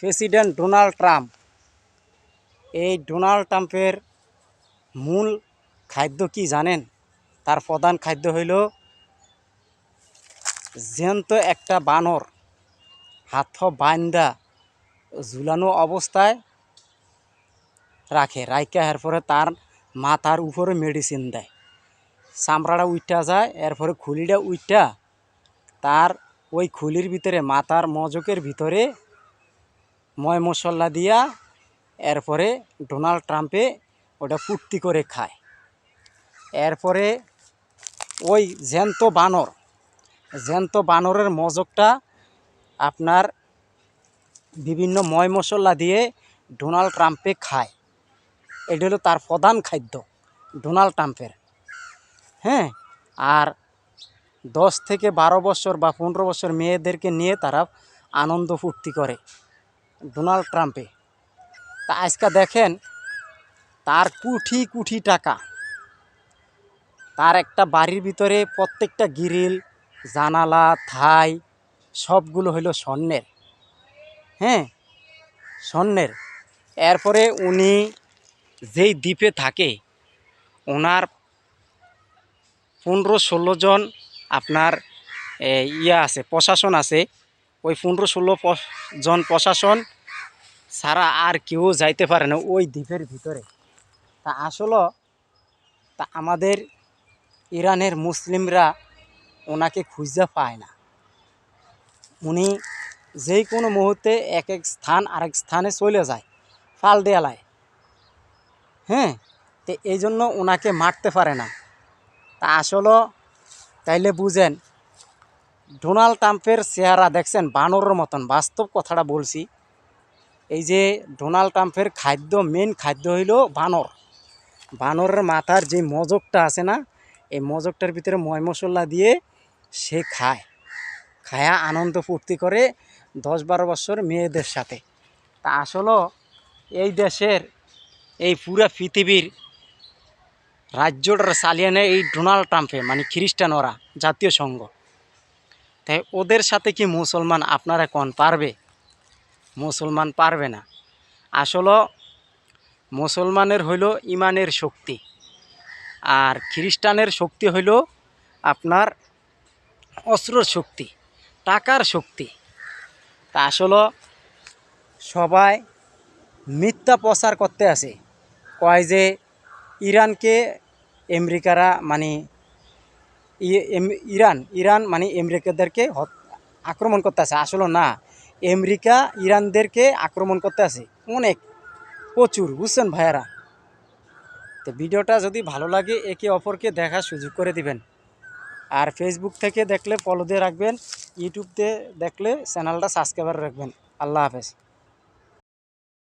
President Donald Trump, এই Donald ট্রাম্পের মূল খাদ্য কি জানেন? তার প্রধান খাদ্য হইল জ্যান্ত একটা বানর হাত বাইন্দা ঝুলানো অবস্থায় রাখে, রাইকা এরপরে তার মাথার উপরে মেডিসিন দেয়, চামড়াটা উইটা যায়, এরপরে খুলিটা উইটা তার ওই খুলির ভিতরে মাথার মজকের ভিতরে ময় মশলা দিয়া এরপরে ডোনাল্ড ট্রাম্পে ওটা ফুর্তি করে খায়। এরপরে ওই জ্যান্ত বানরের মজকটা আপনার বিভিন্ন ময় মশলা দিয়ে ডোনাল্ড ট্রাম্পে খায়। এটা হলো তার প্রধান খাদ্য ডোনাল্ড ট্রাম্পের। হ্যাঁ, আর 10 থেকে 12 বছর বা 15 বছর মেয়েদেরকে নিয়ে তারা আনন্দ ফুর্তি করে ডোনাল্ড ট্রাম্পে। তা আজকে দেখেন তার কোটি কোটি টাকা, তার একটা বাড়ির ভিতরে প্রত্যেকটা গ্রিল জানালা থাই সবগুলো হইল স্বর্ণের। হ্যাঁ, স্বর্ণের। এরপরে উনি যেই দ্বীপে থাকে ওনার 15-16 জন আপনার আছে, প্রশাসন আছে। ওই 15-16 জন প্রশাসন ছাড়া আর কেউ যাইতে পারে না ওই দ্বীপের ভিতরে। তা আসলে তা আমাদের ইরানের মুসলিমরা ওনাকে খুঁজে পায় না। উনি যেই কোনো মুহূর্তে এক স্থান আরেক স্থানে চলে যায়, ফাল দেয়ালায়। হ্যাঁ, তো এই জন্য ওনাকে মারতে পারে না। তা আসলে তাইলে বুঝেন ডোনাল্ড ট্রাম্পের চেহারা দেখছেন বানরের মতন, বাস্তব কথাটা বলছি। এই যে ডোনাল্ড ট্রাম্পের মেন খাদ্য হইল বানর। বানরের মাথার যে মজকটা আছে না, এই মজকটার ভিতরে ময় মশলা দিয়ে সে খায়া আনন্দ ফুর্তি করে 10-12 বছর মেয়েদের সাথে। তা আসলে এই দেশের এই পুরা পৃথিবীর রাজ্যটা চালিয়ে নেয় এই ডোনাল্ড ট্রাম্পে, মানে খ্রিস্টান ওরা জাতীয় সংঘ। তাই ওদের সাথে কি মুসলমান আপনারা কোন পারবে? মুসলমান পারবে না। আসলে মুসলমানের হইল ইমানের শক্তি, আর খ্রিস্টানের শক্তি হইল আপনার অস্ত্রর শক্তি, টাকার শক্তি। তা আসলে সবাই মিথ্যা প্রচার করতে আছে, কয় যে ইরানকে আমেরিকারা মানে ইরান মানে আমেরিকাদেরকে আক্রমণ করতে আছে। আসলে না, আমেরিকা ইরানদেরকে আক্রমণ করতে আছে অনেক প্রচুর, বুঝছেন ভাইয়ারা। তো ভিডিওটা যদি ভালো লাগে একে অপরকে দেখার সুযোগ করে দিবেন। আর ফেসবুক থেকে দেখলে ফলো দিয়ে রাখবেন, ইউটিউবতে দেখলে চ্যানেলটা সাবস্ক্রাইব রাখবেন। আল্লাহ হাফেজ।